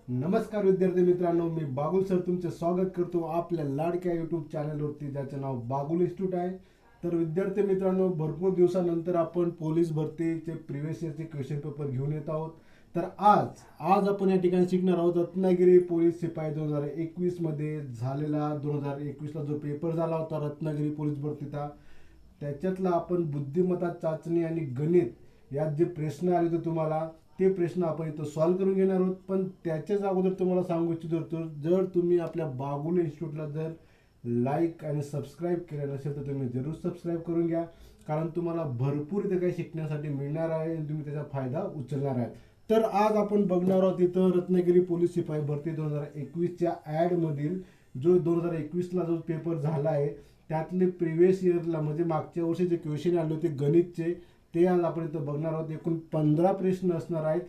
नमस्कार विद्यार्थी मित्रांनो, मी बागुल सर तुमचे स्वागत करतो आपल्या लाडक्या यूट्यूब चॅनलवरती, ज्याचं नाव बागुल इन्स्टिट्यूट आहे. तर विद्यार्थी मित्रांनो, भरपूर दिवसानंतर आपण पोलीस भरतीचे प्रिव्हियस इयरचे क्वेश्चन पेपर घेऊन येत आहोत. तर आज आपण या ठिकाणी शिकणार आहोत रत्नागिरी पोलीस शिपाई 2021 मध्ये झालेला 2021ला जो पेपर झाला होता रत्नागिरी पोलीस भरतीचा, त्याच्यातला आपण बुद्धिमत्ता चाचणी आणि गणित यात जे प्रश्न आले होते तुम्हाला, ते प्रश्न आपण इथं सॉल्व्ह करून घेणार आहोत. पण त्याच्याच अगोदर तुम्हाला सांगू इच्छितो, जर तुम्ही आपल्या बागुल इन्स्टिट्यूटला जर लाईक आणि सबस्क्राईब केलं नसेल तर तुम्ही जरूर सबस्क्राईब करून घ्या, कारण तुम्हाला भरपूर इथे काही शिकण्यासाठी मिळणार आहे आणि तुम्ही त्याचा फायदा उचलणार आहे. तर आज आपण बघणार आहोत इथं रत्नागिरी पोलीस शिपाई भरती 2021च्या ॲडमधील जो 2021ला जो पेपर झाला आहे त्यातले प्रिव्हियस इयरला म्हणजे मागच्या वर्षी जे क्वेश्चन आले होते गणितचे, ते आज आपण इथं बघणार आहोत. एकूण 15 प्रश्न असणार आहेत,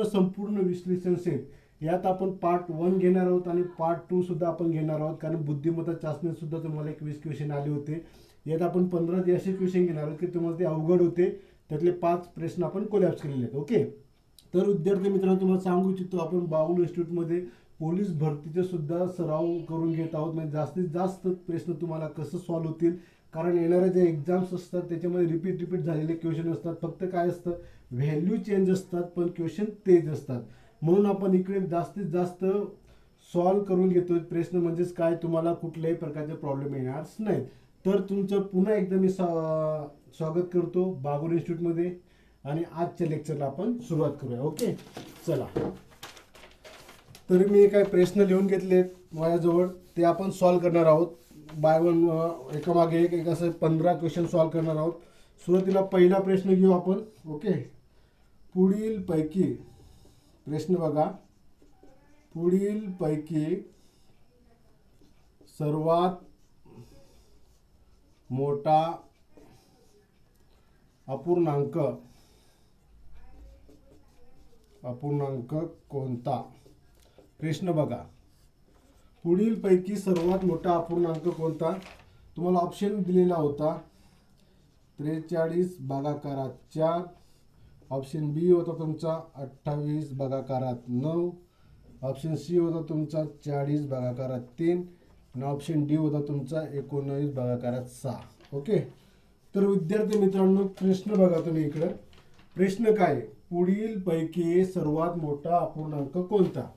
संपूर्ण विश्लेषण सेट. यात आपण पार्ट 1 घेणार आहोत आणि पार्ट 2 सुद्धा आपण घेणार आहोत, कारण बुद्धिमत्ता चाचणीत सुद्धा तुम्हाला 21 क्वेश्चन आले होते. यात आपण 15 असे क्वेश्चन घेणार आहोत की तुम्हाला ते अवघड होते, त्यातले 5 प्रश्न आपण कोलॅप्स केलेले आहेत. ओके, तर विद्यार्थी मित्रांनो, तुम्हाला सांगू इच्छितो आपण बागुल इन्स्टिट्यूटमध्ये पोलीस भरतीचे सुद्धा सराव करून घेत आहोत. म्हणजे जास्तीत जास्त प्रश्न तुम्हाला कसं सॉल्व्ह होतील, कारण येणाऱ्या ज्या एक्झाम्स असतात त्याच्यामध्ये रिपीट झालेले क्वेश्चन असतात. फक्त काय असतं, व्हॅल्यू चेंज असतात पण क्वेश्चन तेच असतात. म्हणून आपण इकडे जास्तीत जास्त सॉल्व्ह करून घेतोय प्रश्न, म्हणजेच काय तुम्हाला कुठल्याही प्रकारचे प्रॉब्लेम येणार नाहीत. तर तुमचं पुन्हा एकदा मी स्वागत करतो बागुल इन्स्टिट्यूटमध्ये आणि आजच्या लेक्चरला आपण सुरुवात करूया. ओके, चला. तर मी काही प्रश्न लिहून घेतलेत माझ्याजवळ, ते आपण सॉल्व्ह करणार आहोत बाय वन, एकामागे एक असं 15 क्वेश्चन सॉल्व्ह करणार आहोत. सुरुवातीला पहिला प्रश्न घेऊ आपण. ओके, पुढील पैकी प्रश्न बघा, पुढील पैकी सर्वात मोठा अपूर्णांक कोणता? प्रश्न बघा, पुढील पैकी सर्वात मोठा अपूर्णांक कोणता? तुम्हाला ऑप्शन दिलेला होता 43 भागाकारात 4, ऑप्शन बी होता तुमचा 28 भागाकारात 9, ऑप्शन सी होता तुमचा 40 भागाकारात 3 आणि ऑप्शन डी होता तुमचा 19 भागाकारात 6. ओके, तर विद्यार्थी मित्रांनो, प्रश्न बघा तुम्ही इकडं. प्रश्न काय, पुढील पैकी सर्वात मोठा अपूर्णांक कोणता?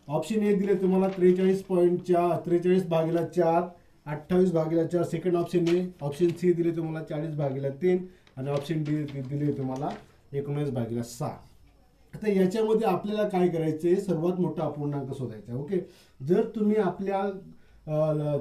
ऑप्शन ए दिले तुम्हाला 43 भागिले 4, 28 भागिले 4, second option A. Option C दिले तुम्हाला 40 भागिले 3 आणि ऑप्शन डी दिले तुम्हाला 19 भागिले 6. आता याच्यामध्ये आपल्याला काय करायचं आहे, सर्वात मोठा अपूर्णांक शोधायचा. ओके, जर तुम्ही आपल्या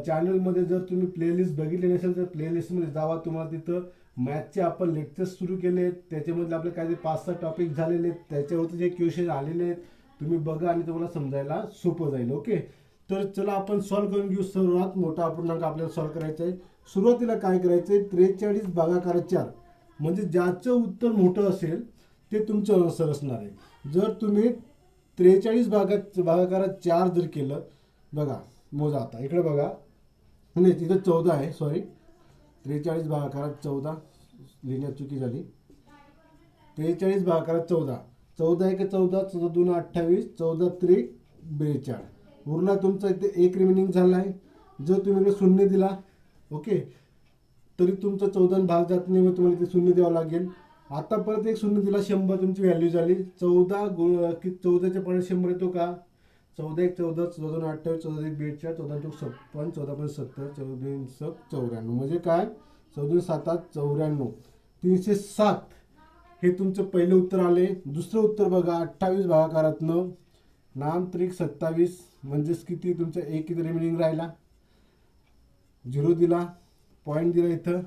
चॅनलमध्ये जर तुम्ही प्लेलिस्ट बघितली नसेल तर प्लेलिस्टमध्ये जावा. तुम्हाला तिथं मॅथचे आपण लेक्चर्स सुरू केले आहेत, त्याच्यामध्ये आपले काही 5-6 टॉपिक झालेले आहेत, त्याच्यावरती जे क्वेश्चन आलेले आहेत तुम्ही बघा आणि तुम्हाला समजायला सोपं जाईल. ओके, तर चला आपण सॉल्व्ह करून घेऊ. सर्वात मोठा अपूर्णांक आपल्याला सॉल्व्ह करायचा आहे. सुरुवातीला काय करायचं आहे, 43 भागाकारात 4 म्हणजे ज्याचं उत्तर मोठं असेल ते तुमचं आन्सर असणार आहे. जर तुम्ही 43 भागाकारात 4 जर केलं, बघा मोजा आता इकडे बघा, नाही तिथं 14 आहे, सॉरी, 43 भागाकारात 14 लिहिण्यात चुकी झाली. 43 भागाकारात 14, 14 1 14, 14 2 28, 14 3 42. उरला तुमचा इथे एक रिमेनिंग झाला आहे. जर तुम्ही इकडे शून्य दिला, ओके, तरी तुमचा 14 भाग जात नाही, मग तुम्हाला इथे शून्य द्यावं लागेल. आता परत एक शून्य दिला, 100 तुमची व्हॅल्यू झाली. 14च्या पडे 100 येतो का? 14 1 14, 14 2 28, 14 1 42, 14 2 56, 14 5 70, 14 2 94. म्हणजे काय, 14 7 94, 307 हे तुमचं पहिलं उत्तर आले. दुसरं उत्तर बघा, 28 भागाकारात 9, नाम त्रिक 27, म्हणजेच किती तुमचा एक इथं रिमेनिंग राहिला, 0 दिला, पॉईंट दिला इथं,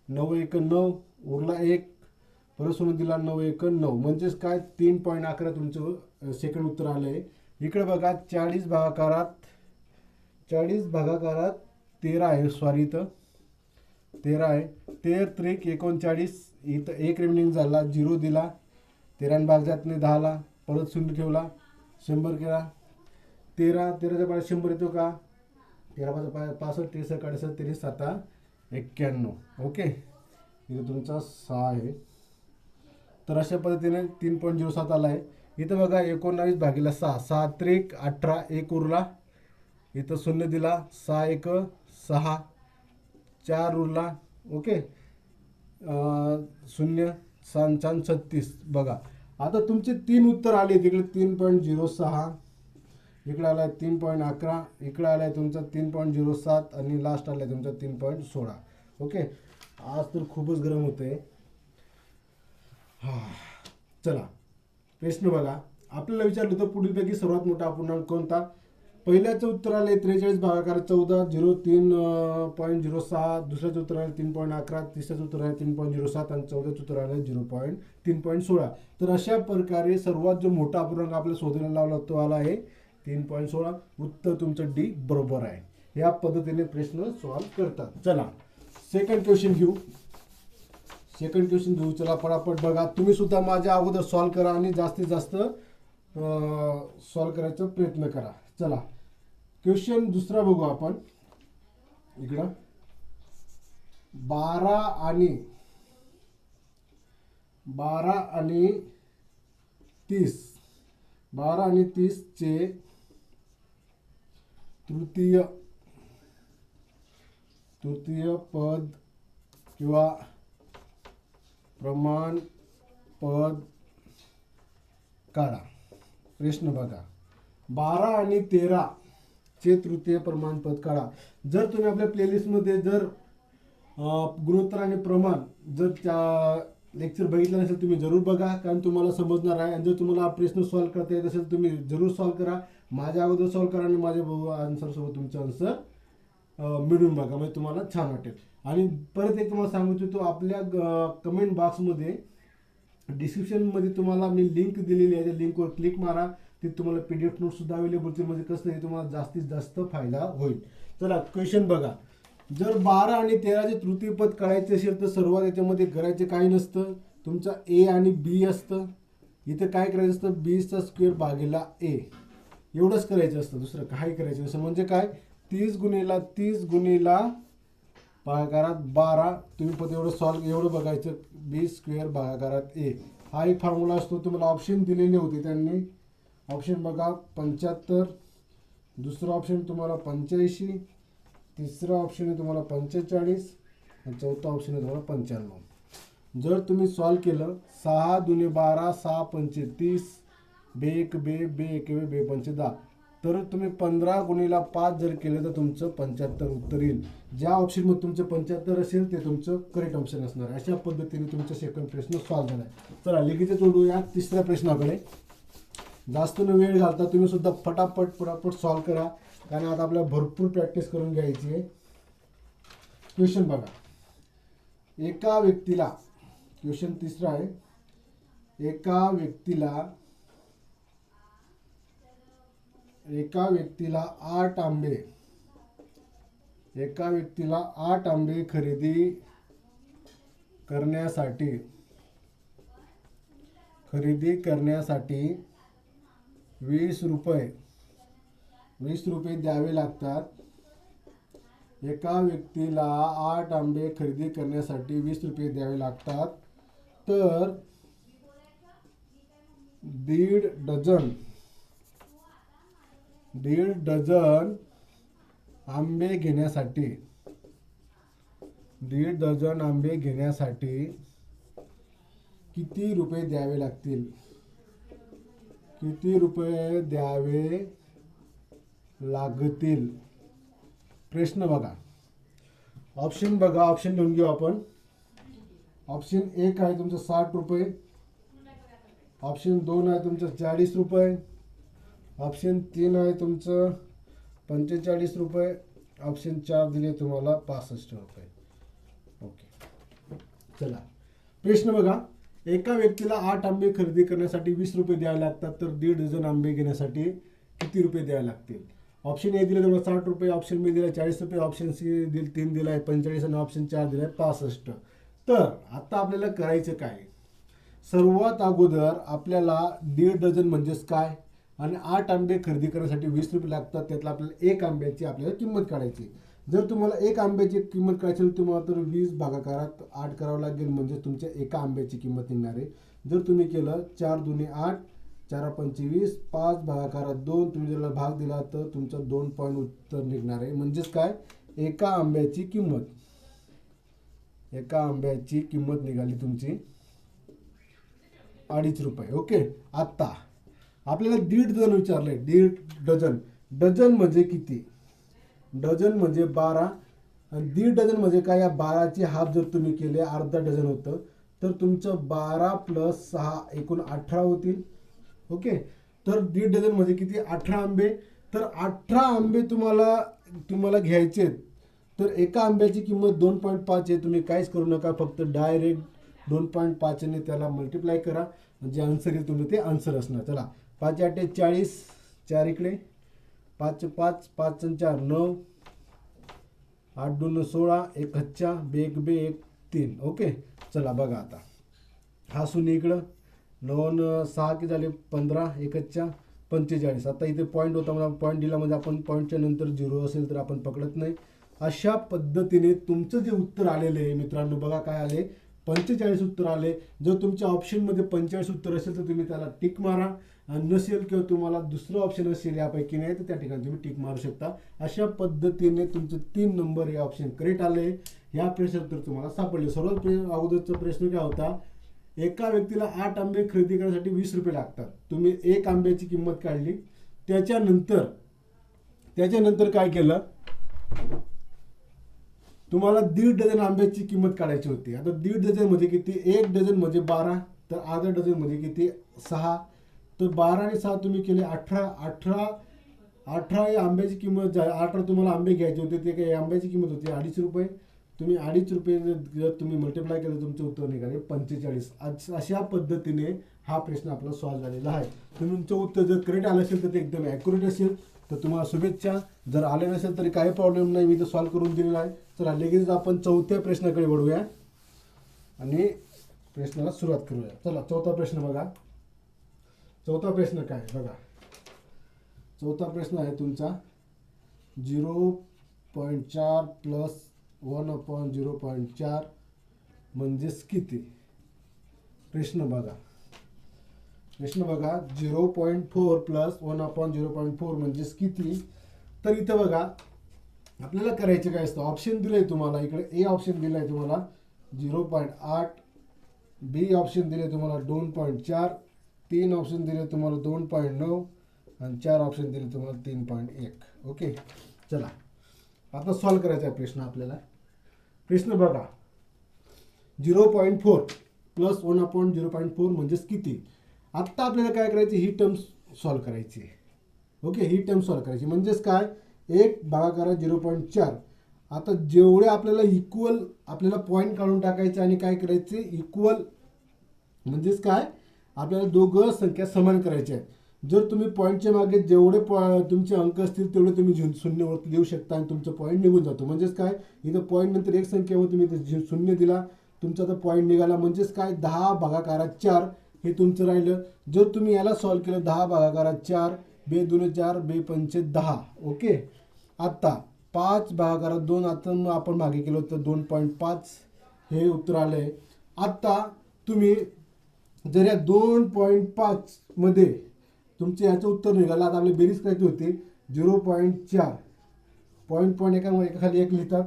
9 1 9, उरला 1, परत सोडून दिला, 9 1 9, म्हणजेच काय 3.11 तुमचं सेकंड उत्तर आलं आहे. इकडे बघा, 40 भागाकारात 13 आहे, सॉरी इथं 13 आहे. 13 त्रिक 39, इथं एक रिमेनिंग झाला, 0 दिला, 13 भाग जात नाही 10ला, परत शून्य ठेवला, 100 केला. 13च्या पाड्यात 100 येतो का? 13 5 65, 63 63 7 91. ओके, इथे तुमचा 6 आहे. तर अशा पद्धतीने 3.07 आला आहे. इथं बघा 19/6, 6 त्रिक 18, 1 उरला, इथं 0 दिला, 6 1 6, 4 उरला, ओके, 0, 6 6 36. बघा आता तुमचे 3 उत्तर आले. तिकडे 3.06, इकडे आलाय 3.11, इकडे आलाय तुमचा 3.07 आणि लास्ट आलाय तुमचा 3.16. ओके, आज तर खूपच गरम होतंय. हा, चला प्रश्न बघा. आपल्याला विचारलं होतं पुढीलपैकी सर्वात मोठा अपूर्णांक कोणता. पहिल्याचं उत्तर आले 43 भागाकार 14, 3.06. दुसऱ्याचं उत्तर आले 3.11, तिसऱ्याचं उत्तर आले 3.07 आणि चौथ्याचं उत्तर आले 3.16. तर अशा प्रकारे सर्वात जो मोठा अपूर्णांक आपल्याला शोधायला लावला तो आला आहे 3.16. उत्तर तुमचं डी बरोबर आहे. या पद्धतीने प्रश्न सॉल्व्ह करतात. चला सेकंड क्वेश्चन घेऊ. चला पटापट बघा. तुम्ही सुद्धा माझ्या अगोदर सॉल्व्ह करा आणि जास्तीत जास्त सॉल्व्ह करायचा प्रयत्न करा. चला क्वेश्चन दुसरा बघू आपण. इकडं 12 आणि 30 चे तृतीय पद किंवा प्रमाण पद काढा. प्रश्न बघा. 12 आणि 13 चे तृतीय प्रमाणपद काढा. जर तुम्ही आपल्या प्लेलिस्टमध्ये जर गुणोत्तर आणि प्रमाण जर त्या लेक्चर बघितलं नसेल तुम्ही जरूर बघा, कारण तुम्हाला समजणार आहे. आणि जर तुम्हाला हा प्रश्न सॉल्व्ह करता येत असेल तुम्ही जरूर सॉल्व्ह करा. माझ्या अगोदर सॉल्व्ह करा आणि माझ्या आन्सरसोबत तुमचं आन्सर मिळून बघा, म्हणजे तुम्हाला छान वाटेल. आणि परत एक तुम्हाला सांगू इच्छितो, आपल्या कमेंट बॉक्समध्ये डिस्क्रिप्शनमध्ये तुम्हाला मी लिंक दिलेली आहे. त्या लिंकवर क्लिक मारा. ते तुम्हाला PDF नोट्ससुद्धा अवेलेबल होतील. म्हणजे कसं आहे तुम्हाला जास्तीत जास्त फायदा होईल. चला क्वेश्चन बघा. जर 12 आणि 13 चे तृतीय पद काढायचे असेल तर सर्वात याच्यामध्ये करायचे काही नसतं. तुमचा A आणि B असतं. इथे काय करायचं असतं, B² भागीला A एवढंच करायचं असतं. दुसरं काही करायचं असं म्हणजे काय, 30 गुणिला 30 गुणिला भागाकारात 12. तुम्ही पण एवढं बघायचं, B² भागाकारात A. हा एक फॉर्म्युला असतो. तुम्हाला ऑप्शन दिलेले होते त्यांनी. ऑप्शन बघा 75, दुसरा ऑप्शन तुम्हाला 85, तिसरा ऑप्शन आहे तुम्हाला 45 आणि चौथा ऑप्शन आहे तुम्हाला 95. जर तुम्ही सॉल्व्ह केलं 6 दुने 12, 6 पंचे 30, बे 1 बे 1 बे 5 10, तर तुम्ही 15 गुणिला 5 जर केलं तर तुमचं 75 उत्तर येईल. ज्या ऑप्शनमध्ये तुमचं 75 असेल ते तुमचं करेक्ट ऑप्शन असणार. अशा पद्धतीने तुमचा सेकंड प्रश्न सॉल्व्ह झाला आहे. चला लगेच जोडूया तिसऱ्या प्रश्नाकडे. जास्त न वेळ घालता तुम्ही सुद्धा फटाफट सॉल्व्ह करा, कारण आता आपल्याला भरपूर प्रॅक्टिस करून घ्यायची आहे. क्वेश्चन बघा. एका व्यक्तीला, क्वेश्चन तिसरा आहे, एका व्यक्तीला 8 आंबे खरेदी करण्यासाठी 20 रुपये द्यावे लागतात. एका व्यक्तीला 8 आंबे खरेदी करण्यासाठी 20 रुपये द्यावे लागतात. तर 1.5 डझन आंबे घेण्यासाठी किती रुपये द्यावे लागतील? प्रश्न बघा. ऑप्शन बघा. ऑप्शन लिहून घेऊ आपण. ऑप्शन 1 आहे तुमचं 60 रुपये. ऑप्शन 2 आहे तुमचं 40 रुपये. ऑप्शन 3 आहे तुमचं 45 रुपये. ऑप्शन 4 दिले तुम्हाला 65 रुपये. ओके, चला प्रश्न बघा. एका व्यक्तीला 8 आंबे खरेदी करण्यासाठी 20 रुपये द्यावे लागतात. तर 1.5 डझन आंबे घेण्यासाठी किती रुपये द्यावे लागतील? ऑप्शन ए दिले तुम्हाला 60 रुपये, ऑप्शन बी दिला 40 रुपये, ऑप्शन सी 3 दिला आहे 45 आणि ऑप्शन 4 दिला आहे 65. तर आता आपल्याला करायचं काय? सर्वात अगोदर आपल्याला 1.5 डझन म्हणजेच काय आणि 8 आंबे खरेदी करण्यासाठी 20 रुपये लागतात. त्यातला आपल्याला 1 आंब्याची आपल्याला किंमत काढायची. जर तुम्हाला 1 आंब्याची किंमत काढायची असेल तुम्हाला तर 20 भागाकारात 8 करावं लागेल, म्हणजे तुमच्या एका आंब्याची किंमत निघणार आहे. जर तुम्ही केलं 4 दुने 8 4 पंचे 20, 5 भागाकारात 2, तुम्ही ज्याला भाग दिला तर तुमचा 2 पॉईंट उत्तर निघणार आहे. म्हणजेच काय, एका आंब्याची किंमत निघाली तुमची 2.5 रुपये. ओके. आता आपल्याला 1.5 डझन विचारले. 1.5 डझन म्हणजे किती? डझन म्हणजे 12 आणि 1.5 डझन म्हणजे काय, या 12ची हाफ जर तुम्ही केले अर्धा डझन होतं तर तुमचं 12 + 6 एकूण 18 होतील. ओके. तर 1.5 डझन म्हणजे किती, 18 आंबे. तर 18 आंबे तुम्हाला घ्यायचे आहेत. तर एका आंब्याची किंमत 2.5 आहे. तुम्ही काहीच करू नका, फक्त डायरेक्ट 2.5 ने त्याला मल्टिप्लाय करा. जे आन्सर येईल तुम्ही ते आन्सर असणार. चला, 5 8 40, 4 इकडे, 5 5, 5 4 9, 8 2 16, 1 हच्चा, 1 बे 1 3. ओके. चला बघा आता, हा शून्य इकडं, 9 6 की झाले 15, 1 हच्चा 45. आता इथे पॉईंट होता, मला पॉईंट दिला म्हणजे आपण पॉईंटच्या नंतर 0 असेल तर आपण पकडत नाही. अशा पद्धतीने तुमचं जे उत्तर आलेलं आहे मित्रांनो, बघा काय आले, 45 उत्तर आले. जर तुमच्या ऑप्शनमध्ये 45 उत्तर असेल तर तुम्ही त्याला टिक मारा, आणि नसेल किंवा तुम्हाला दुसरं ऑप्शन असेल यापैकी नाही तर त्या ठिकाणी तुम्ही टिक मारू शकता. अशा पद्धतीने तुमचे 3 नंबर हे ऑप्शन करेक्ट आले. या प्रश्न उत्तर तुम्हाला सापडले. सर्वात अगोदरचा प्रश्न काय होता, एका व्यक्तीला 8 आंबे खरेदी करण्यासाठी 20 रुपये लागतात. तुम्ही 1 आंब्याची किंमत काढली. त्याच्यानंतर काय केलं, तुम्हाला 1.5 डझन आंब्याची किंमत काढायची होती. आता 1.5 डझन म्हणजे किती, 1 डझन म्हणजे 12, तर अर्धा डझन म्हणजे किती, 6. तर 12 आणि 6 तुम्ही केले 18 ही आंब्याची किंमत. 18 तुम्हाला आंबे घ्यायचे होते, ते काही आंब्याची किंमत होती 2.5 रुपये. तुम्ही 2.5 रुपये जर तुम्ही मल्टिप्लाय केलं तुमचं उत्तर निघाले 45. अशा पद्धतीने हा प्रश्न आपला सॉल्व्ह झालेला आहे. तुमचं उत्तर जर करेक्ट आलं असेल तर ते एकदम ॲक्युरेट असेल तर तुम्हाला शुभेच्छा. जर आले नसेल तरी काही प्रॉब्लेम नाही, मी तर सॉल्व्ह करून दिलेला आहे. चला लगेच आपण 4थ्या प्रश्नाकडे वळूया आणि प्रश्नाला सुरुवात करूया. चला 4था प्रश्न बघा. 4था प्रश्न काय बघा. 4था प्रश्न आहे तुमचा 0.4 + 1/0.4 म्हणजेच किती. प्रश्न बघा 0.4 + 1/0.4 म्हणजेच किती. तर इथं बघा आपल्याला करायचे काय असतं, ऑप्शन दिलंय तुम्हाला. इकडे ए ऑप्शन दिलंय तुम्हाला 0.8, बी ऑप्शन दिले तुम्हाला 2.4, 3 ऑप्शन दिले तुम्हाला 2.9 आणि 4 ऑप्शन दिले तुम्हाला 3.1. ओके. चला आता सॉल्व्ह करायचा आहे प्रश्न आपल्याला. प्रश्न बघा 0.4 + 1/0.4 म्हणजेच किती. आत्ता आपल्याला काय करायची, ही टर्म सॉल्व्ह करायची. ओके, ही टर्म सॉल्व्ह करायची म्हणजेच काय, 1 भागाकार 0.4. आता जेवढे आपल्याला इक्वल, आपल्याला पॉईंट काढून टाकायचे आणि काय करायचे, इक्वल म्हणजेच काय, आपल्याला दोघं संख्या समान करायच्या आहेत. जर तुम्ही पॉईंटच्या मागे जेवढे तुमचे अंक असतील तेवढे तुम्ही शून्यवरती देऊ शकता आणि तुमचं पॉईंट निघून जातो. म्हणजेच काय, इथं पॉईंट नंतर एक संख्येवर तुम्ही इथं शून्य दिला, तुमचा तर पॉईंट निघाला. म्हणजेच काय, 10 भागाकारात 4 हे तुमचं राहिलं. जर तुम्ही याला सॉल्व्ह केलं 10 भागाकारात 4, बे 2 4, बे 5 10. ओके. आता 5 भागाकारात 2, आता मग आपण मागे केलं होतं 2.5 हे उत्तर आलंय. आता तुम्ही जर या 2.5 मध्ये तुमचे याचं उत्तर निघालं. आता आपली बेरीज करायची होती 0.4 पॉईंट एका खाली 1 लिहितात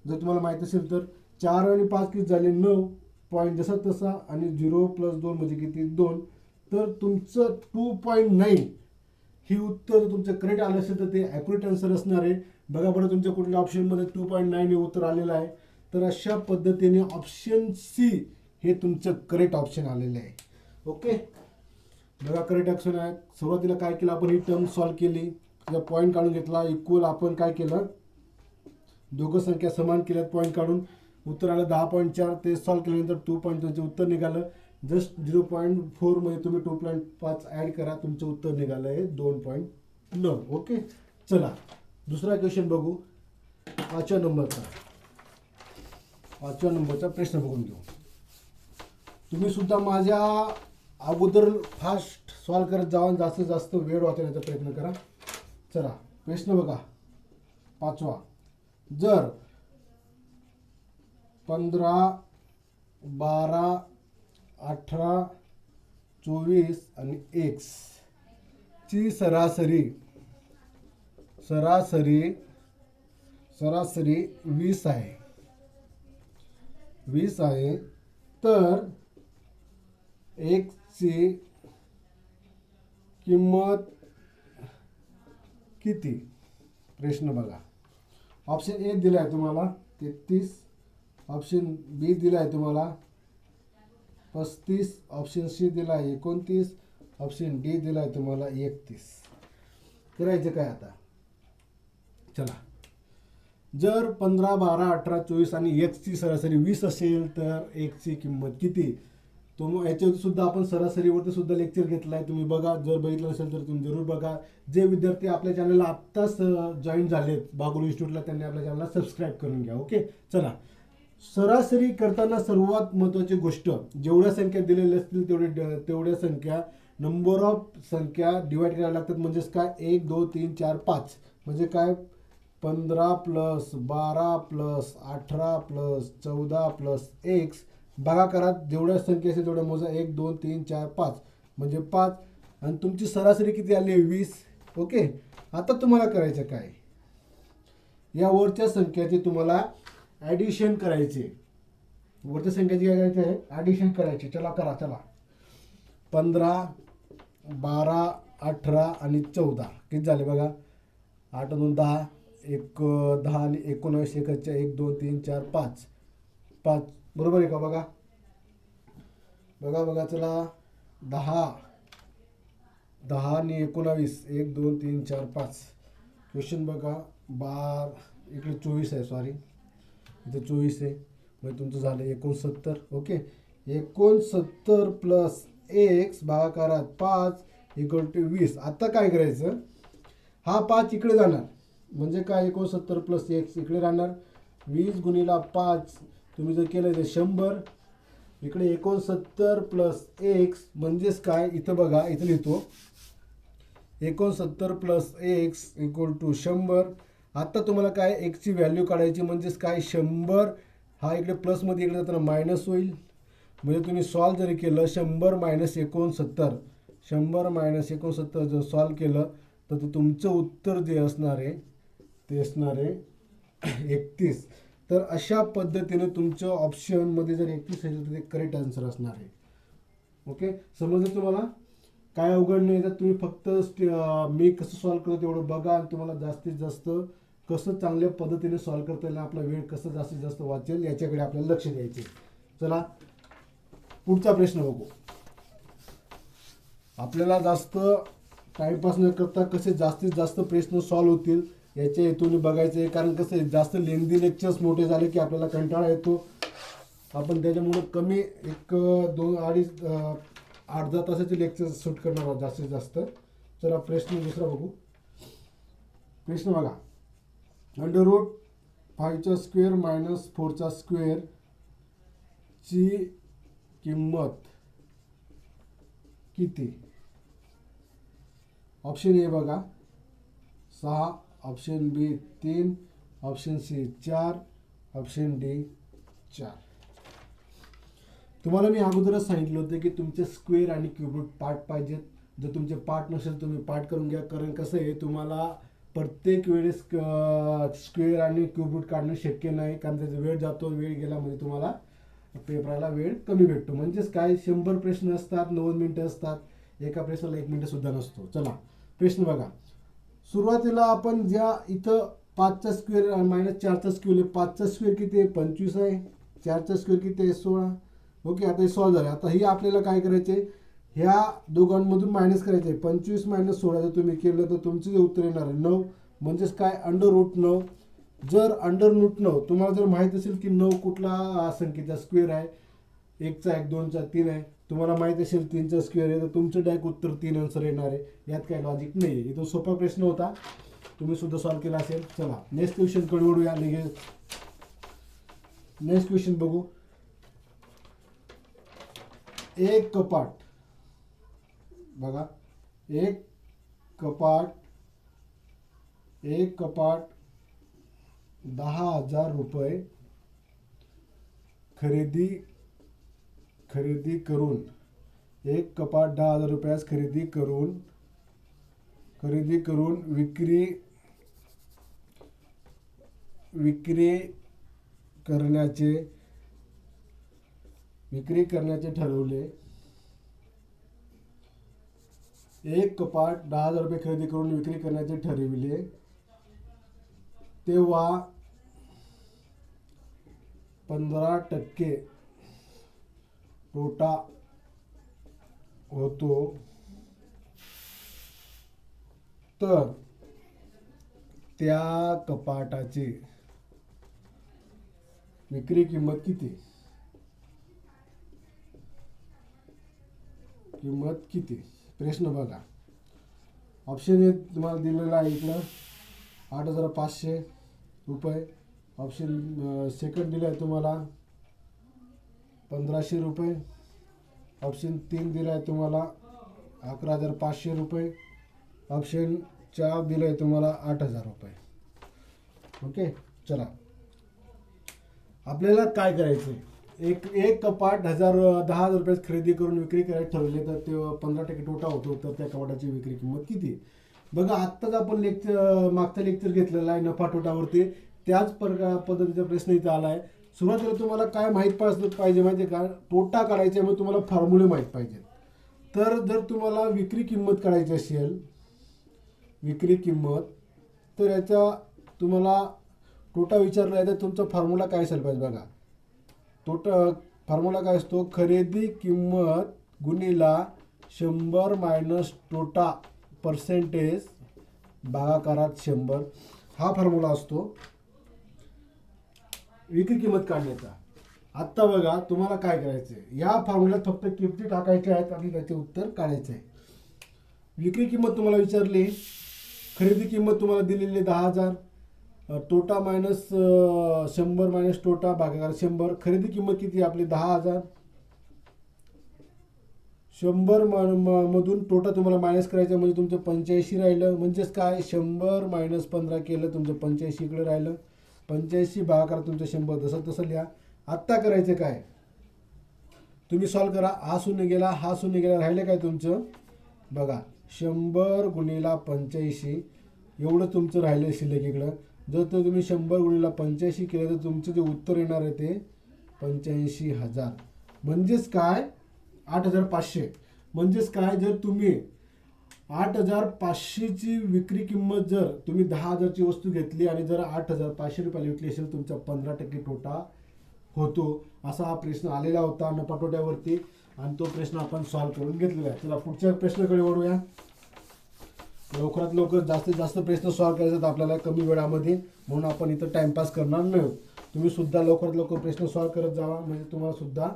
जर तुम्हाला माहीत असेल तर. 4 आणि 5 किती झाले 9 पॉईंट, जसा तसा, आणि 0 + 2 म्हणजे किती 2. तर तुमचं 2.9 ही उत्तर तुमचं करेक्ट आलं असेल तर ते ॲक्युरेट आन्सर असणार आहे. बघा बरं तुमच्या कुठल्या ऑप्शनमध्ये 2.9 हे उत्तर आलेलं आहे. तर अशा पद्धतीने ऑप्शन सी हे तुमचं करेक्ट ऑप्शन आलेलं आहे. ओके. बघा करेक्ट ऑप्शन आहे. सुरुवातीला काय केलं आपण, ही टर्म सॉल्व्ह केली, तिचा पॉईंट काढून घेतला. इक्वल आपण काय केलं, दोघं संख्या समान केल्यात, पॉईंट काढून उत्तर आलं 10.4. ते सॉल्व्ह केल्यानंतर 2.2चे उत्तर निघालं. जस्ट 0.4 मध्ये तुम्ही 2.5 ॲड करा, तुमचं उत्तर निघालं आहे 2.9. ओके. चला दुसरा क्वेश्चन बघू. 5व्या नंबरचा प्रश्न बघून घेऊ. तुम्ही सुद्धा माझ्या अगोदर फास्ट सॉल्व्ह करत जावा, जास्तीत जास्त वेळ वाचवण्याचा प्रयत्न करा. चला प्रश्न बघा 5वा. जर 15, 12, 18, 24 आणि एक्स ची सरासरी सरासरी सरासरी 20 आहे 20 आहे. तर एक्सची किंमत किती? प्रश्न बघा. ऑप्शन ए दिला आहे तुम्हाला 33, ऑप्शन बी दिला आहे तुम्हाला 35, ऑप्शन सी दिला आहे 29, ऑप्शन डी दिला आहे तुम्हाला 31. करायचं काय आता? चला, जर 15, 12, 18, 24 आणि एक्सची सरासरी 20 असेल तर एक्सची किंमत किती? याच्यावर सुद्धा आपण सरासरीवरती सुद्धा लेक्चर घेतला आहे, तुम्ही बघा. जर बघितलं नसेल तर तुम्ही जरूर बघा. जे विद्यार्थी आपल्या चॅनलला आत्ताच जॉईन झालेत बागुल इन्स्टिट्यूटला, त्यांनी आपल्या चॅनलला सबस्क्राईब करून घ्या. ओके, चला. सरासरी करताना सर्वात महत्त्वाची गोष्ट, जेवढ्या संख्या दिलेल्या असतील तेवढ्या संख्या नंबर ऑफ संख्या डिवाइड करायला लागतात. म्हणजेच काय, 1 2 3 4 5 म्हणजे काय, 15 plus 12 plus 18 plus 14 plus X भागाकारात जेवढ्या संख्या असेल तेवढ्या मोजा. 1 2 3 4 5 म्हणजे 5 आणि तुमची सरासरी किती आली? 20. ओके, आता तुम्हाला करायचं काय, या वरच्या संख्याचे तुम्हाला ॲडिशन करायचे. वरच्या संख्याची काय करायचं आहे? ॲडिशन करायचे. चला करा. चला, 15 12 18 आणि 14 किती झाले बघा. 8 2 10, 10 आणि 19 एकच्या 1 2 3 4 5 5 बरोबर आहे का? बघा बघा बघा. चला, 10 आणि 19 1 2 3 4 5. क्वेश्चन बघा. 12 इकडे 24 आहे, सॉरी इथे 24 आहे, म्हणजे तुमचं झालं 69. ओके, 69 प्लस एक्स भागाकारात 5 इक्वल टू 20. आता काय करायचं, हा 5 इकडे जाणार म्हणजे काय, 69 प्लस एक्स इकडे राहणार. 20 गुणिला 5 तुम्ही जर केलं तर 100. इकडे 69 प्लस एक्स म्हणजेच काय, इथं बघा, इथं लिहितो 69 प्लस एक्स इक्वल टू 100. आता तुम्हाला काय, एक्सची व्हॅल्यू काढायची. म्हणजेच काय, 100 हा इकडे प्लसमध्ये इकडे जाताना मायनस होईल. म्हणजे तुम्ही सॉल्व जरी केलं 100 मायनस 69, 100 मायनस 69 जर सॉल्व केलं तर तुमचं उत्तर जे असणार आहे ते असणार आहे 31. तर अशा पद्धतीने तुमच्या ऑप्शनमध्ये जर 31 असेल तर ते करेक्ट आन्सर असणार आहे. ओके, समजलं तुम्हाला? काय अवघड नाही. तर तुम्ही फक्त मी कसं सॉल्व करतो तेवढं बघा आणि तुम्हाला जास्तीत जास्त कसं चांगल्या पद्धतीने सॉल्व करता येईल, आपला वेळ कसं जास्तीत जास्त वाचेल याच्याकडे आपल्याला लक्ष द्यायचे. चला, पुढचा प्रश्न बघू. आपल्याला जास्त टाइमपास न करता कसे जास्तीत जास्त प्रश्न सॉल्व होतील याच्या हेतूने बघायचं आहे. कारण कसं आहे, जास्त लेंदी लेक्चर्स मोठे झाले की आपल्याला कंटाळा येतो. आपण त्याच्यामुळं कमी 1 2 2.5 8-10 तासाचे लेक्चर शूट करणार आहोत जास्तीत जास्त. चला, प्रश्न दुसरा बघू. प्रश्न बघा. √5चा स्क्वेअर मायनस 4चा स्क्वेअर ची किंमत किती? ऑप्शन ए बघा 6, ऑप्शन बी 3, ऑप्शन सी 4, ऑप्शन डी 4. तुम्हाला मी अगोदरच सांगितलं होतं की तुमचे स्क्वेअर आणि क्यूब रूट पार्ट पाहिजेत. जर तुमचे पार्ट नसेल तुम्ही पार्ट करून घ्या. कारण कसं आहे, तुम्हाला प्रत्येक वेळेस स्क्वेअर आणि क्यूब रूट काढणं शक्य नाही. कारण त्याचा वेळ जातो, वेळ गेला म्हणजे तुम्हाला पेपराला वेळ कमी भेटतो. म्हणजेच काय, 100 प्रश्न असतात, 90 मिनटं असतात, एका प्रश्नाला 1 मिनिट सुद्धा नसतो. चला, प्रश्न बघा. सुरुवातीला आपण ज्या इथं 5चा स्क्वेअर मायनस 4चा स्क्वेअर आहे, 5चा स्क्वेअर किती आहे? 25 आहे. 4चा स्क्वेअर किती आहे? 16. ओके, आता हे सॉल्व झालं. आता ही आपल्याला काय करायचे, ह्या दोघांमधून मायनस करायचे आहे. 25 मायनस 16 जर तुम्ही केलं तर तुमचं जे उत्तर येणार आहे 9. म्हणजेच काय, √9. जर √9 तुम्हाला जर माहीत असेल की 9 कुठला संख्येचा स्क्वेअर आहे, 1चा 1 2चा 3 आहे, तुम्हाला माहीत असेल 3चा स्क्वेअर आहे, तर तुमचं डायरेक्ट उत्तर 3 आन्सर येणार आहे. यात काही लॉजिक नाही आहे. इथून सोपा प्रश्न होता, तुम्ही सुद्धा सॉल्व केला असेल. चला, नेक्स्ट क्वेश्चनकडे वळूया. लगेच नेक्स्ट क्वेश्चन बघू. एक कपाट बघा, एक कपाट 10,000 रुपये खरेदी करून एक कपाट 10,000 रुपयास खरेदी करून विक्री करण्याचे ठरवले. एक कपाट 10,000 रुपये खरेदी करून विक्री करण्याचे ठरविले, तेव्हा 15% तोटा होतो. तर त्या कपाटाची विक्री किंमत किती? प्रश्न बघा. ऑप्शन ए तुम्हाला दिलेला आहे इकडं 8,500 रुपये. ऑप्शन सेकंड दिला आहे तुम्हाला 1,500 रुपये. ऑप्शन 3 दिला आहे तुम्हाला 11,500 रुपये. ऑप्शन 4 दिलं आहे तुम्हाला 8,000 रुपये. ओके, चला आपल्याला काय करायचं आहे. एक कपाट 10,000 रुपये खरेदी करून विक्री करायला ठरवले, तर ते 15% तोटा होतो. तर त्या कपाटाची विक्री किंमत किती? बघा, आत्ताच आपण मागचा लेक्चर घेतलेला आहे नफा तोटावरती. त्याच पद्धतीचा प्रश्न इथं आला आहे. सुरुवातीला तुम्हाला काय माहीत पाहिजे माहिती आहे का? तोटा काढायचा आहे, मग तुम्हाला फॉर्म्युले माहीत पाहिजे. तर जर तुम्हाला विक्री किंमत काढायची असेल, तर याचा तुम्हाला तोटा विचारला आहे, तर तुमचा फॉर्म्युला काय असेल पाहिजे. बघा, फॉर्म्युला काय असतो? खरेदी किंमत गुणिला 100 मायनस तोटा पर्सेंटेज भागाकारात 100. हा फॉर्म्युला असतो विक्री किंमत काढण्याचा. आत्ता बघा, तुम्हाला काय करायचं आहे, या फॉर्म्युल्यात फक्त किमती टाकायच्या आहेत आणि त्याचे उत्तर काढायचे आहे. विक्री किंमत तुम्हाला विचारली, खरेदी किंमत तुम्हाला दिलेली 10,000, तोटा मायनस 100 मायनस तोटा भागाकार 100. खरेदी किंमत किती आपली 10,000. 100 मधून तोटा तुम्हाला मायनस करायचा, म्हणजे तुमचं 85 राहिलं. म्हणजेच काय, 100 मायनस 15 केलं, तुमचं 85 इकडे राहिलं. 85 भागाकार तुमचं 100. तसं लिहा. आत्ता करायचं काय, तुम्ही सॉल्व करा. हा शून्य गेला, राहिलं काय तुमचं? बघा, 100 गुणिला 85 एवढं तुमचं राहिलं शिल्लक इकडं. जर तर तुम्ही 100 गुणिला 85 केलं, तर तुमचं जे उत्तर येणार आहे ते 85,000. म्हणजेच काय, 8,500. म्हणजेच काय, जर तुम्ही 8,500ची विक्री किंमत जर तुम्ही 10,000ची वस्तू घेतली आणि जर 8,500 रुपयाला विकली असेल, तुमचा 15% तोटा होतो. असा हा प्रश्न आलेला होता नफा तोट्यावरती, आणि तो प्रश्न आपण सॉल्व करून घेतलेला आहे. चला पुढच्या प्रश्नाकडे वळूया. लवकरात लवकर जास्तीत जास्त प्रश्न सॉल्व करायचे आपल्याला कमी वेळामध्ये, म्हणून आपण इथं टाइमपास करणार नाही. तुम्ही सुद्धा लवकरात लवकर प्रश्न सॉल्व करत जावा, म्हणजे तुम्हाला सुद्धा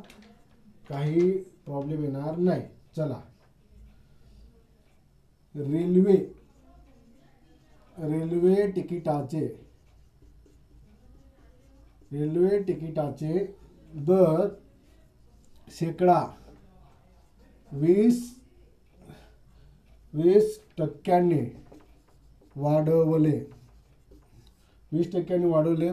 काही प्रॉब्लेम येणार नाही. चला, रेल्वे तिकिटाचे दर शेकडा 20% वाढवले. 20% वाढवले.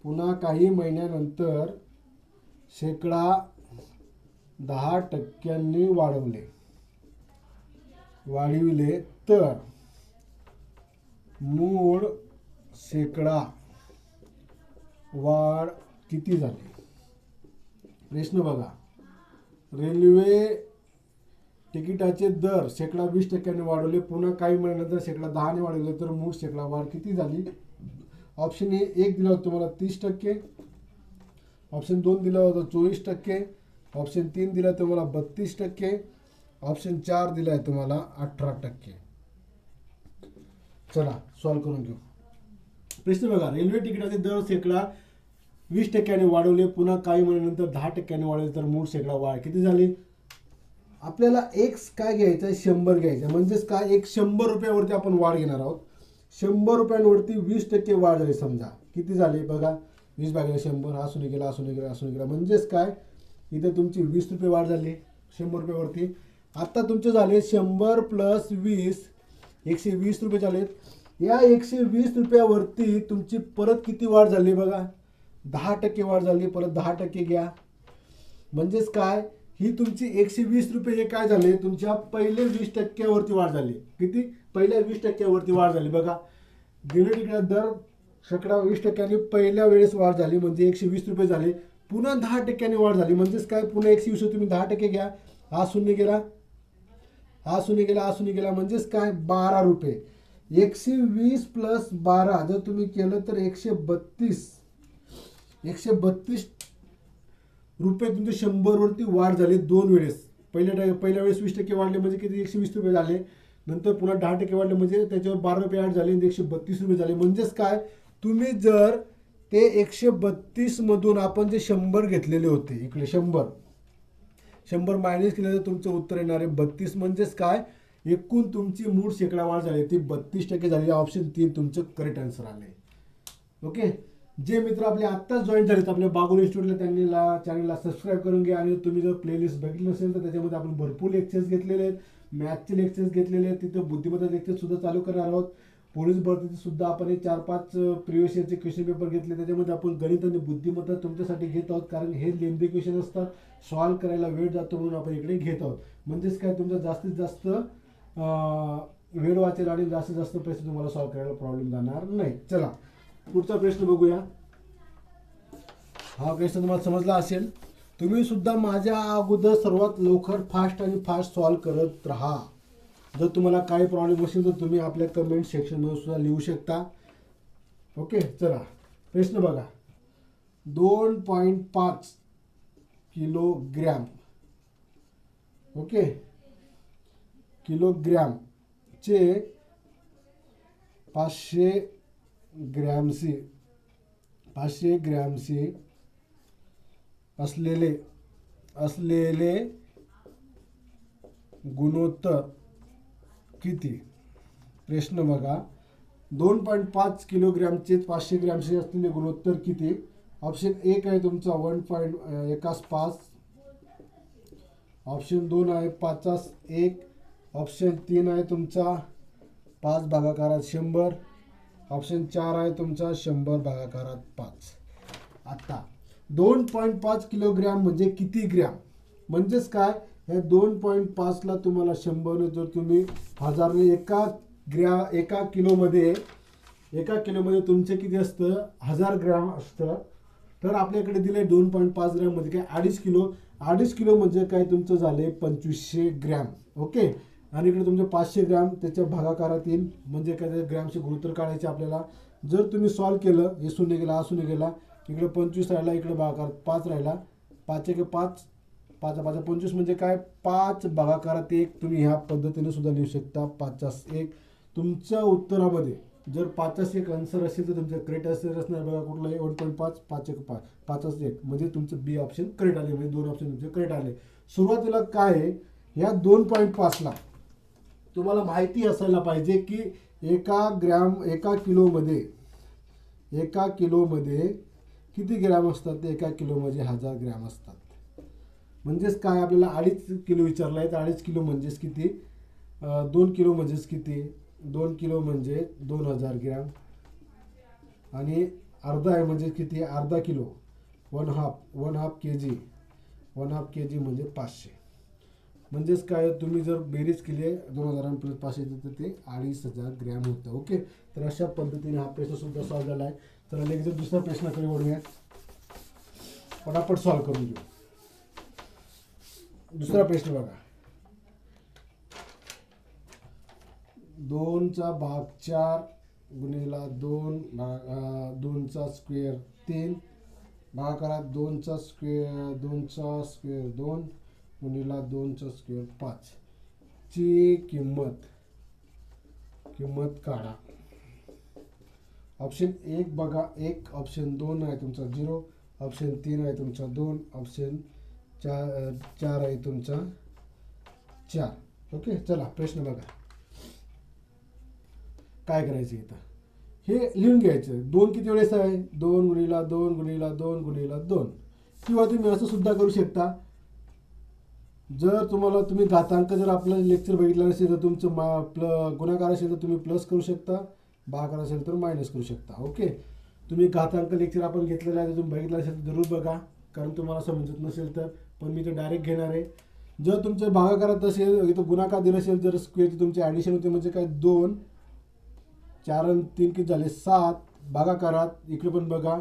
पुन्हा काही महिन्यानंतर शेकडा 10% वाढविले, तर मूळ शेकडा वाढ किती झाली? प्रश्न बघा, रेल्वे तिकिटाचे दर शेकडा 20% वाढवले, पुन्हा काही महिन्यानंतर शेकडा 10ने वाढवले, तर मूळ शेकडा वाढ किती झाली? ऑप्शन ए 1 दिला होता तुम्हाला 30%. ऑप्शन 2 दिला होता 24%. ऑप्शन 3 दिला तुम्हाला 32%. ऑप्शन 4 दिला आहे तुम्हाला 18%. चला सॉल्व करून घेऊ. प्रश्न बघा, रेल्वे तिकिटाचे दर शेकडा 20% वाढवले, पुन्हा काही महिन्यानंतर 10% वाढवले, तर मूळ शेकडा वाढ किती झाली? आपल्याला एक्स काय घ्यायचं आहे? 100 घ्यायचं. म्हणजेच काय, एक 100 रुपयावरती आपण वाढ घेणार आहोत. 100 रुपयांवरती 20% वाढ झाली. समजा किती झाली बघा, 20 भागिले 100. हा शून्य गेला. म्हणजेच काय, इथे तुमची 20 रुपये वाढ झाली 100 रुपयावरती. आता तुमचे झाले 100 प्लस 20 120 रुपये झाले. या 120 रुपयावरती तुमची परत किती वाढ झाली बघा, 10% वाढ झाली. परत 10% घ्या. म्हणजेच काय, ही तुमची 120 रुपये हे काय झाले, तुमच्या पहिले 20%वरती वाढ झाली. किती, पहिल्या 20%वरती वाढ झाली बघा. गेले तिकडे दर शेकडा 20%, पहिल्या वेळेस वाढ झाली म्हणजे 120 रुपये झाले. पुन्हा 10% वाढ झाली म्हणजेच काय, पुन्हा 120 तुम्ही 10% घ्या. हा शून्य गेला, हा शून्य गेला, हा शून्य गेला म्हणजेच काय 12 रुपये. 120 प्लस 12 जर तुम्ही केलं तर 132 रुपये तुमचे 100 वरती वाढ झाली 2 वेळेस. पहिल्या वेळेस 20% वाढले म्हणजे किती, 120 रुपये झाले. नंतर पुन्हा 10% वाढले म्हणजे त्याच्यावर 12 रुपये ॲड झाले, 132 रुपये झाले. म्हणजेच काय, तुम्ही जर ते 132 मधून आपण जे 100 घेतलेले होते, इकडे 100 मायनस केलं तर तुमचं उत्तर येणार आहे 32. म्हणजेच काय, एकूण तुमची मूळ शेकडा वाढ झाली ती 32% झाली. ऑप्शन 3 तुमचं करेक्ट आन्सर आले. ओके, जे मित्र आपले आत्ताच जॉईन झालेत आपल्या बागुल इन्स्टिट्यूटला, त्यांनी चॅनलला सबस्क्राईब करून घ्या. आणि तुम्ही जर प्लेलिस्ट बघितली नसेल तर त्याच्यामध्ये आपण भरपूर लेक्चर्स घेतलेले आहेत, मॅथचे लेक्चर्स घेतलेले आहेत, तिथं बुद्धिमत्ता लेक्चर सुद्धा चालू करणार आहोत. पोलीस भरतीचे सुद्धा आपण 4-5 प्रिव्हियस इयरचे क्वेश्चन पेपर घेतले, त्याच्यामध्ये आपण गणित आणि बुद्धिमत्ता तुमच्यासाठी घेत आहोत. कारण हे लेंदी क्वेश्चन असतात, सॉल्व करायला वेळ जातो म्हणून आपण इकडे घेत आहोत. म्हणजेच काय, तुमचा जास्तीत जास्त वेळ वाचेल आणि जास्तीत जास्त प्रश्न तुम्हाला सॉल्व करायला प्रॉब्लेम जाणार नाही. चला पुढचा प्रश्न बघूया. हा प्रश्न तुम्हाला समजला असेल. तुम्ही सुद्धा माझ्या अगोदर सर्वात लवकर फास्ट सॉल्व करत राहा. जर तुम्हाला काही प्रॉब्लेम असेल तर तुम्ही आपल्या कमेंट सेक्शनमध्ये सुद्धा लिहू शकता. ओके, चला प्रश्न बघा. 2.5 किलोग्रॅम, ओके, किलोग्रॅमचे 500 ग्रॅमचे असलेले गुणोत्तर किती. प्रश्न बघा. 2.5 किलोग्रॅमचे 500 ग्रॅमचे असलेले गुणोत्तर किती. ऑप्शन 1 आहे तुमचा 1.5. ऑप्शन 2 आहे 5/1. ऑप्शन 3 आहे तुमचा 5 भागाकारात 100. ऑप्शन 4 आहे तुमचा 100 भागाकारात 5. आता 2.5 किलोग्रॅम म्हणजे किती ग्रॅम. म्हणजेच काय, हे 2.5 ला तुम्हाला 100 जर तुम्ही 1000 ने एका किलोमध्ये तुमचे किती असतं, 1000 ग्रॅम असतं. तर आपल्याकडे दिले 2.5 ग्रॅम म्हणजे काय 2.5 किलो म्हणजे काय तुमचं झाले 2500 ग्रॅम. ओके, आणि इकडे तुमचे 500 ग्रॅम त्याच्या भागाकारात येईल. म्हणजे काय, ग्रॅमचे गुणोत्तर काढायचे आपल्याला. जर तुम्ही सॉल्व केलं, हे शून्य गेला, हा शून्य गेला, इकडे 25 राहिला, इकडे भागाकारात 5 राहिला. 5 1 5, 5 5 25 म्हणजे काय 5 भागाकारात 1. तुम्ही ह्या पद्धतीने सुद्धा लिहू शकता 5/1. तुमच्या उत्तरामध्ये जर 5/1 आन्सर असेल तर तुमचं करेक्ट आन्सर असणार बघा. कुठलं आहे 1.5, 5 1 5, 5/1 म्हणजे तुमचं बी ऑप्शन करेक्ट आले. म्हणजे 2 ऑप्शन तुमचे करेक्ट आले. सुरुवातीला काय आहे, ह्या 2.5 ला तुम्हाला माहिती असायला पाहिजे की एका किलोमध्ये किती ग्रॅम असतात. एका किलोमध्ये 1000 ग्रॅम असतात. म्हणजेच काय, आपल्याला 2.5 किलो विचारला आहे तर 2.5 किलो म्हणजेच किती, 2 किलो म्हणजेच किती, 2 किलो म्हणजे 2000 ग्रॅम. आणि अर्धा आहे म्हणजे किती, अर्धा किलो, 1/2 kg म्हणजे 500. म्हणजेच काय, तुम्ही जर बेरीज केली 2000 प्लस 500 तर ते 2500 ग्रॅम होतं. ओके, तर अशा पद्धतीने हा प्रश्न सुद्धा सॉल्व झाला आहे. तर नेक्स्ट दुसऱ्या प्रश्नाकडे वळूया, पटापट सॉल्व करून घेऊ. दुसरा प्रश्न बघा. 2/4 गुणिला 2चा स्क्वेअर 3 भागाकारात 2चा स्क्वेअर 2 गुणिला 2चा स्क्वेअर 5 ची किंमत काढा. ऑप्शन 1 बघा 1. ऑप्शन 2 आहे तुमचा 0. ऑप्शन 3 आहे तुमचा 2. ऑप्शन 4 आहे तुमचा 4. ओके, चला प्रश्न बघा. काय करायचं इथं, हे लिहून घ्यायचं. 2 किती वेळेस आहे, 2 गुणिला 2 गुणिला 2 गुणिला 2. किंवा तुम्ही असं सुद्धा करू शकता. जर तुम्ही घातांक जर आपलं लेक्चर बघितलं नसेल तर तुमचं गुणाकार असेल तर तुम्ही प्लस करू शकता. भागाकार असेल तर मायनस करू शकता. ओके, तुम्ही घातांक लेक्चर आपण घेतलेलं आहे, तुम्ही बघितलं असेल तर जरूर बघा, कारण तुम्हाला समजत नसेल तर. पण मी ते डायरेक्ट घेणार आहे. जर तुमच्या भागाकारात असेल इथं गुणाकार दिला असेल, जर स्क्वेअरची तुमची ॲडिशन होते म्हणजे काय 2 4 आणि 3 किती झाले 7. भागाकारात इकडे पण बघा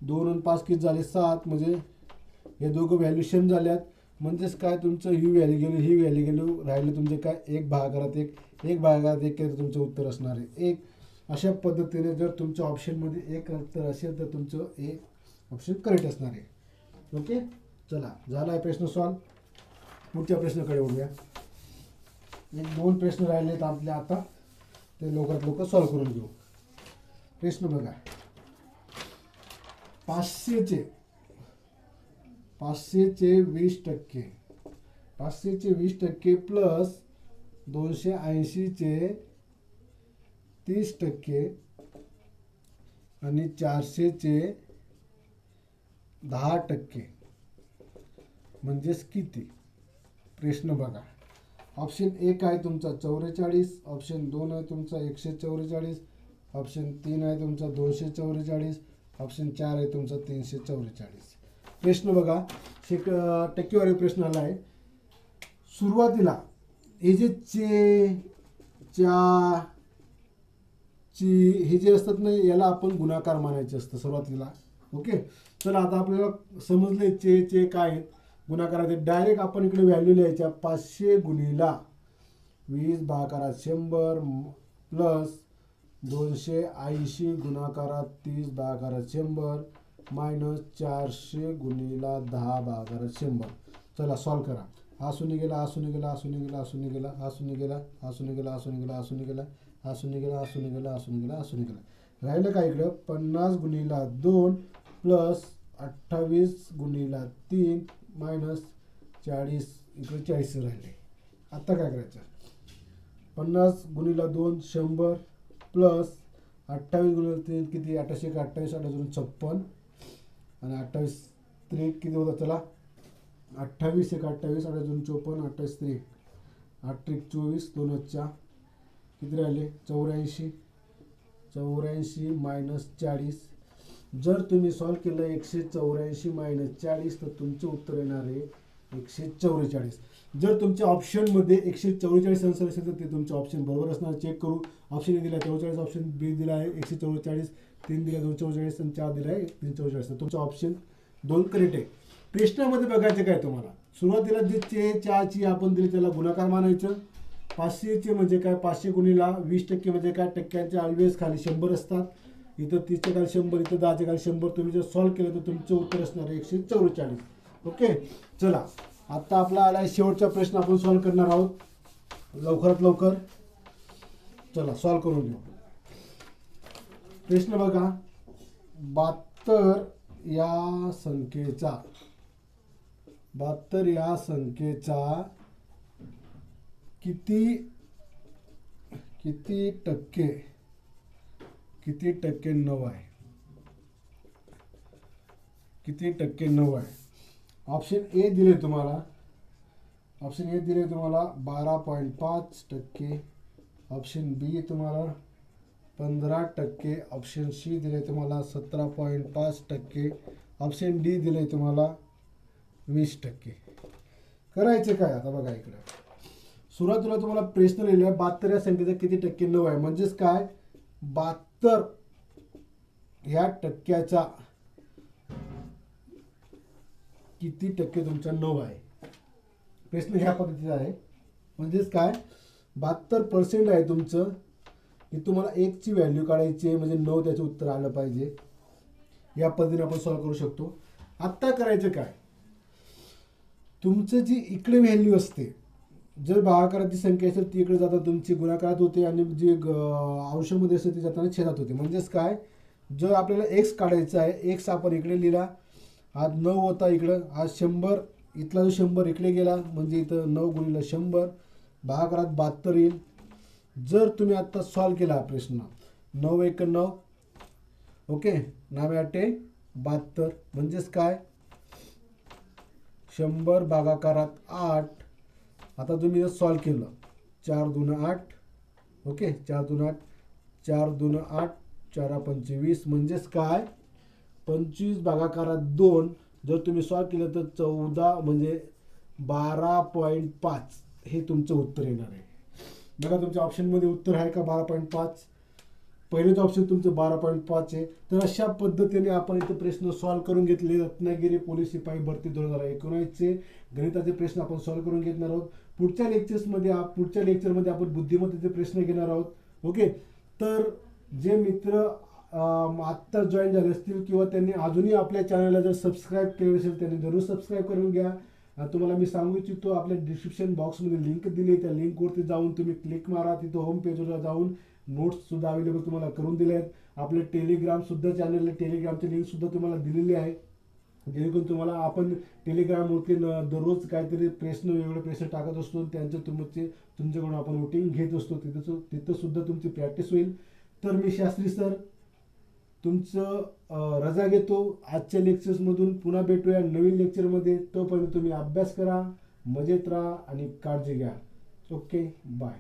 2 आणि 5 किती झाले 7, म्हणजे हे दोघं व्हॅल्यू सेम झाल्यात. म्हणजेच काय तुमचं ही व्हॅल्यू गेली ही व्हॅल्यू गेली, राहिले तुमचे काय एक भागाकारात एक भागाकारात एक केलं तर तुमचं उत्तर असणार आहे 1. अशा पद्धतीने जर तुमच्या ऑप्शनमध्ये एक उत्तर असेल तर तुमचं एक ऑप्शन करेक्ट असणार आहे. ओके, चला झाला आहे प्रश्न सॉल्व. पुढच्या प्रश्नाकडे वळूया. 1-2 प्रश्न राहिले आहेत आपल्या आता, ते लवकरात लवकर सॉल्व करून घेऊ. प्रश्न बघा, 500चे 20% 500चे 20% प्लस 280चे 30% आणि 400चे 10% म्हणजेच किती? प्रश्न बघा. ऑप्शन 1 आहे तुमचा 44, ऑप्शन 2 आहे तुमचा 144, ऑप्शन 3 आहे तुमचा 244, ऑप्शन 4 आहे तुमचा 344. प्रश्न बघा, टक्केवारी प्रश्न आला आहे. सुरुवातीला हे जे च्या ची हे जे असतात ना, याला आपण गुणाकार मानायचे असतं सुरुवातीला. ओके, चला आता आपल्याला समजले चे काय आहेत गुणाकारात. डायरेक्ट आपण इकडे व्हॅल्यू लिहायच्या. 500 गुणिला 20 भागाकारात 100 प्लस 280 गुणाकारात 30 भागाकारात 100 मायनस 400 गुणिला 10 भागाकारात 100. चला सॉल्व करा. हा शून्य गेला, हा शून्य गेला, हा शून्य गेला, हा शून्य गेला, हा शून्य गेला, हा शून्य गेला, हा शून्य गेला, हा शून्य गेला, हा शून्य गेला, हा शून्य गेला, हा शून्य गेला, हा शून्य गेला. राहिलं काय इकडं 50 गुणिला 2 प्लस 28 गुणिला 3 मायनस 40, इकडे 40 राहिले. आत्ता काय करायचं? 50 गुणिला 2 100 प्लस 28 गुणिला 3 किती? 28 1 28 56 आणि 28 3 किती होतं? चला 28 1 28 54 28 3 8 1 24 2 च्या किती राहिले? 84 84 मायनस 40. जर तुम्ही सॉल्व केलं 184 मायनस 40 तर तुमचं उत्तर येणार आहे 144. जर तुमच्या ऑप्शनमध्ये 144 आन्सर असेल तर ते तुमचं ऑप्शन बरोबर असणार. चेक करू. ऑप्शन ए दिला 44, ऑप्शन बी दिला आहे 144, 3 दिला 244 आणि 4 दिला आहे 344. तर तुमचं ऑप्शन 2 करेक्ट आहे. प्रश्नामध्ये बघायचं काय तुम्हाला, सुरुवातीला जे ची आपण दिली त्याला गुणाकार मानायचं. 500चे म्हणजे काय? 500 गुणिला 20% म्हणजे काय? टक्क्यांच्या ऑलवेज खाली 100 असतात. इथं 30च्या खाली 100, इथं 10च्या खाली 100. तुम्ही जर सॉल्व केलं तर तुमचं उत्तर असणार आहे 144. ओके, चला आता आपला आला आहे शेवटचा प्रश्न, आपण सॉल्व करणार आहोत लवकरात लवकर. चला सॉल्व करून घेऊ. प्रश्न बघा, 72 या संख्येचा किती टक्के 9 आहे? किती टक्के 9 आहे? ऑप्शन ए दिले तुम्हाला 12.5%, ऑप्शन बी तुम्हाला 15%, ऑप्शन सी दिले तुम्हाला 17.5%, ऑप्शन डी दिले तुम्हाला 20%. करायचं काय आता? बघा इकडे सुरुवातीला तुम्हाला प्रश्न लिहिले आहे 72 या संख्येचा किती टक्के 9 आहे. म्हणजेच काय? 72 या टक्क्याचा किती टक्के तुमचा 9 आहे? प्रश्न ह्या पद्धतीचा आहे. म्हणजेच काय? 72% आहे तुमचं. की तुम्हाला 1 ची व्हॅल्यू काढायची आहे म्हणजे 9 त्याचं उत्तर आलं पाहिजे. या पद्धतीने आपण सॉल्व करू शकतो. आत्ता करायचं काय? तुमचं जी इकडे व्हॅल्यू असते, जर भागाकाराची संख्या असेल ती इकडे जातात तुमची गुणाकारात होते आणि जी अंशामध्ये असते ती जाताना छेदात होते. म्हणजेच काय? जर आपल्याला एक्स काढायचा आहे, एक्स आपण इकडे लिहिला, आज 9 होता इकडं, आज 100, इथला जो 100 इकडे गेला म्हणजे इथं 9 गुणिले 100 भागाकारात 72 येईल. जर तुम्ही आत्ता सॉल्व केला हा प्रश्न 9 1 9, ओके, 9 8 72 म्हणजेच काय? 100 भागाकारात 8. आता तुम्ही जर सॉल्व केलं 4 2 8, ओके, 4 2 8 4 2 8, 4 पंचे 20, म्हणजेच काय 25 भागाकारात 2 जर तुम्ही सॉल्व केलं तर 14 म्हणजे 12.5 हे तुमचं उत्तर येणार आहे. बघा तुमच्या ऑप्शनमध्ये उत्तर आहे का 12.5. पहिलेच ऑप्शन तुमचं 12.5 आहे. तर अशा पद्धतीने आपण इथे प्रश्न सॉल्व करून घेतले. रत्नागिरी पोलीस शिपाई भरती 2019चे गणिताचे प्रश्न आपण सॉल्व करून घेणार आहोत. पुढच्या लेक्चरमध्ये आपण बुद्धिमत्तेचे प्रश्न घेणार आहोत. ओके, तर जे मित्र आत्ता जॉईन झाले असतील किंवा त्यांनी अजूनही आपल्या चॅनलला जर सबस्क्राईब केले असेल त्यांनी जरूर सबस्क्राईब करून घ्या. तुम्हाला मी सांगू इच्छितो आपल्या डिस्क्रिप्शन बॉक्समध्ये लिंक दिली आहे, त्या लिंकवरती जाऊन तुम्ही क्लिक मारा. तिथं होम पेजवर जाऊन नोट्ससुद्धा अवेलेबल तुम्हाला करून दिले आहेत. आपले टेलिग्रामसुद्धा चॅनल आहे, टेलिग्रामची लिंकसुद्धा तुम्हाला दिलेली आहे, जेणेकरून तुम्हाला आपण टेलिग्रामवरती दररोज काहीतरी वेगवेगळे प्रश्न टाकत असतो, तुमच्याकडून आपण वोटिंग घेत असतो. तिथं सुद्धा तुमची प्रॅक्टिस होईल. तर मी शास्त्री सर तुमचं रजा घेतो आजच्या लेक्चर्समधून. पुन्हा भेटूया नवीन लेक्चरमध्ये. तोपर्यंत तुम्ही अभ्यास करा, मजेत राहा आणि काळजी घ्या. Okay, bye.